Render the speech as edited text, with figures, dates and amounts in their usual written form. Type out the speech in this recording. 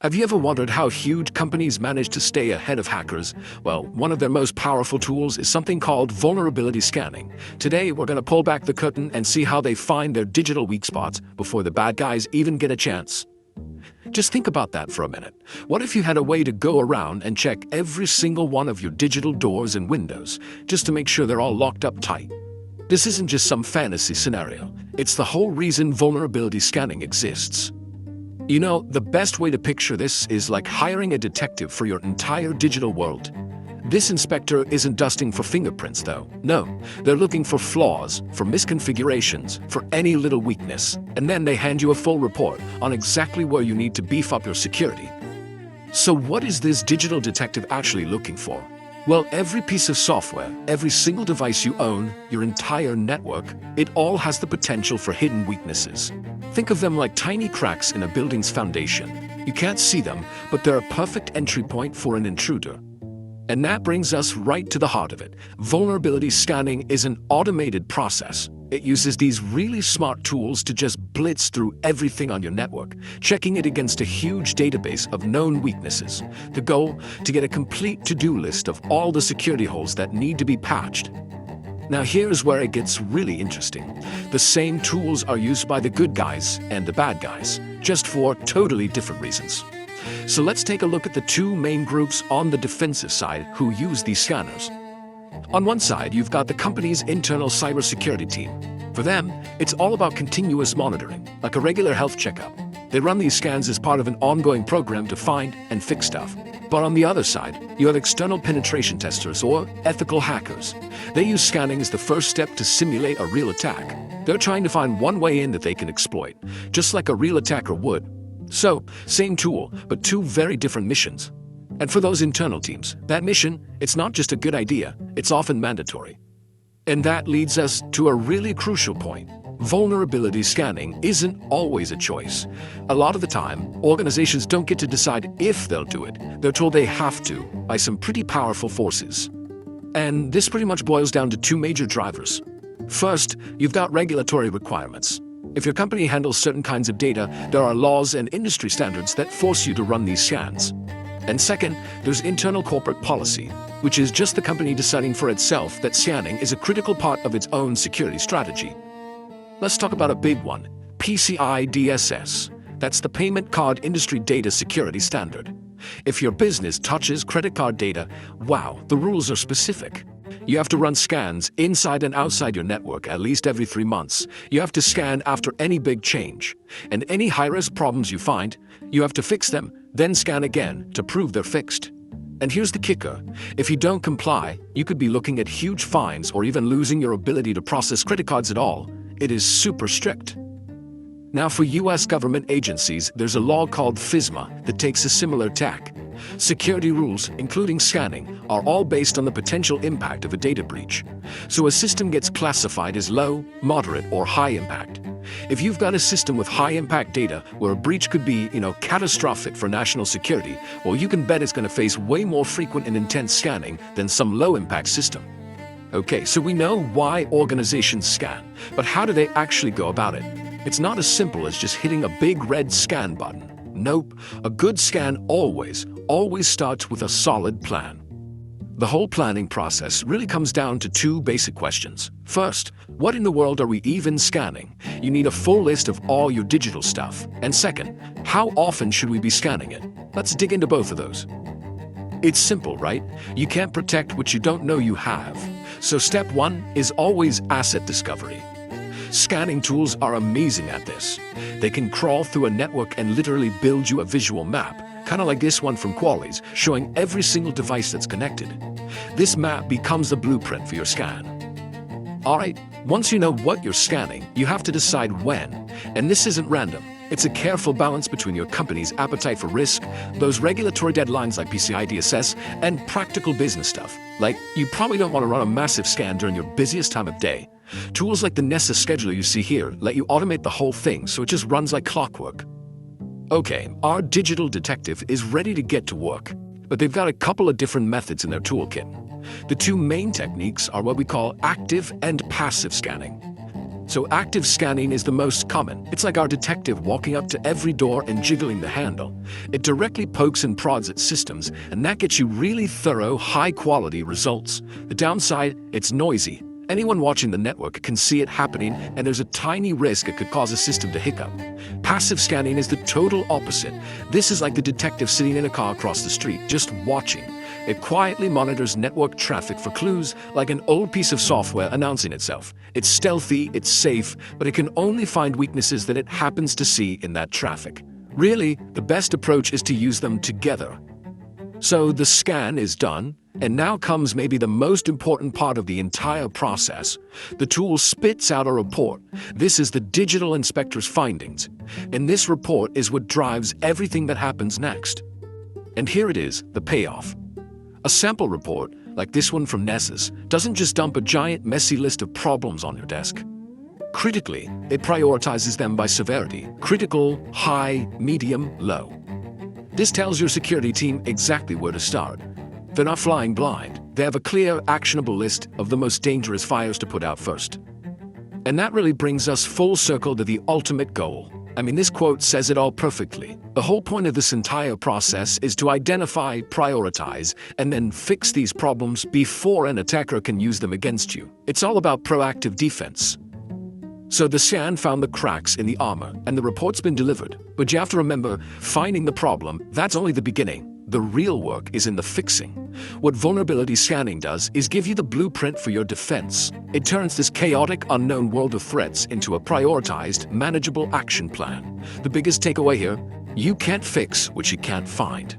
Have you ever wondered how huge companies manage to stay ahead of hackers? Well, one of their most powerful tools is something called vulnerability scanning. Today, we're going to pull back the curtain and see how they find their digital weak spots before the bad guys even get a chance. Just think about that for a minute. What if you had a way to go around and check every single one of your digital doors and windows, just to make sure they're all locked up tight? This isn't just some fantasy scenario. It's the whole reason vulnerability scanning exists. You know, the best way to picture this is like hiring a detective for your entire digital world. This inspector isn't dusting for fingerprints, though. No, they're looking for flaws, for misconfigurations, for any little weakness, and then they hand you a full report on exactly where you need to beef up your security. So what is this digital detective actually looking for? Well, every piece of software, every single device you own, your entire network, it all has the potential for hidden weaknesses. Think of them like tiny cracks in a building's foundation. You can't see them, but they're a perfect entry point for an intruder. And that brings us right to the heart of it. Vulnerability scanning is an automated process. It uses these really smart tools to just blitz through everything on your network, checking it against a huge database of known weaknesses. The goal? To get a complete to-do list of all the security holes that need to be patched. Now here's where it gets really interesting. The same tools are used by the good guys and the bad guys, just for totally different reasons. So let's take a look at the two main groups on the defensive side who use these scanners. On one side, you've got the company's internal cybersecurity team. For them, it's all about continuous monitoring, like a regular health checkup. They run these scans as part of an ongoing program to find and fix stuff. But on the other side, you have external penetration testers or ethical hackers. They use scanning as the first step to simulate a real attack. They're trying to find one way in that they can exploit, just like a real attacker would. So, same tool, but two very different missions. And for those internal teams, that mission, it's not just a good idea, it's often mandatory. And that leads us to a really crucial point. Vulnerability scanning isn't always a choice. A lot of the time, organizations don't get to decide if they'll do it. They're told they have to by some pretty powerful forces. And this pretty much boils down to two major drivers. First, you've got regulatory requirements. If your company handles certain kinds of data, there are laws and industry standards that force you to run these scans. And second, there's internal corporate policy, which is just the company deciding for itself that scanning is a critical part of its own security strategy. Let's talk about a big one, PCI DSS. That's the Payment Card Industry Data Security Standard. If your business touches credit card data, wow, the rules are specific. You have to run scans inside and outside your network at least every 3 months. You have to scan after any big change. And any high-risk problems you find, you have to fix them, then scan again to prove they're fixed. And here's the kicker. If you don't comply, you could be looking at huge fines or even losing your ability to process credit cards at all. It is super strict. Now for US government agencies, there's a law called FISMA that takes a similar tack. Security rules, including scanning, are all based on the potential impact of a data breach. So a system gets classified as low, moderate, or high impact. If you've got a system with high impact data where a breach could be, catastrophic for national security, well, you can bet it's going to face way more frequent and intense scanning than some low impact system. Okay, so we know why organizations scan, but how do they actually go about it? It's not as simple as just hitting a big red scan button. Nope, a good scan always starts with a solid plan. The whole planning process really comes down to two basic questions. First, what in the world are we even scanning? You need a full list of all your digital stuff. And second, how often should we be scanning it? Let's dig into both of those. It's simple, right? You can't protect what you don't know you have. So step one is always asset discovery. Scanning tools are amazing at this. They can crawl through a network and literally build you a visual map, kind of like this one from Qualys, showing every single device that's connected. This map becomes the blueprint for your scan. Alright, once you know what you're scanning, you have to decide when. And this isn't random. It's a careful balance between your company's appetite for risk, those regulatory deadlines like PCI DSS, and practical business stuff. Like, you probably don't want to run a massive scan during your busiest time of day. Tools like the Nessus scheduler you see here let you automate the whole thing so it just runs like clockwork. Okay, our digital detective is ready to get to work, but they've got a couple of different methods in their toolkit. The two main techniques are what we call active and passive scanning. So active scanning is the most common. It's like our detective walking up to every door and jiggling the handle. It directly pokes and prods at systems, and that gets you really thorough, high-quality results. The downside, it's noisy. Anyone watching the network can see it happening, and there's a tiny risk it could cause a system to hiccup. Passive scanning is the total opposite. This is like the detective sitting in a car across the street, just watching. It quietly monitors network traffic for clues, like an old piece of software announcing itself. It's stealthy, it's safe, but it can only find weaknesses that it happens to see in that traffic. Really, the best approach is to use them together. So the scan is done, and now comes maybe the most important part of the entire process. The tool spits out a report. This is the digital inspector's findings. And this report is what drives everything that happens next. And here it is, the payoff. A sample report, like this one from Nessus, doesn't just dump a giant messy list of problems on your desk. Critically, it prioritizes them by severity: critical, high, medium, low. This tells your security team exactly where to start. They're not flying blind. They have a clear, actionable list of the most dangerous fires to put out first. And that really brings us full circle to the ultimate goal. I mean, this quote says it all perfectly. The whole point of this entire process is to identify, prioritize, and then fix these problems before an attacker can use them against you. It's all about proactive defense. So the scan found the cracks in the armor, and the report's been delivered. But you have to remember, finding the problem, that's only the beginning. The real work is in the fixing. What vulnerability scanning does is give you the blueprint for your defense. It turns this chaotic, unknown world of threats into a prioritized, manageable action plan. The biggest takeaway here: you can't fix what you can't find.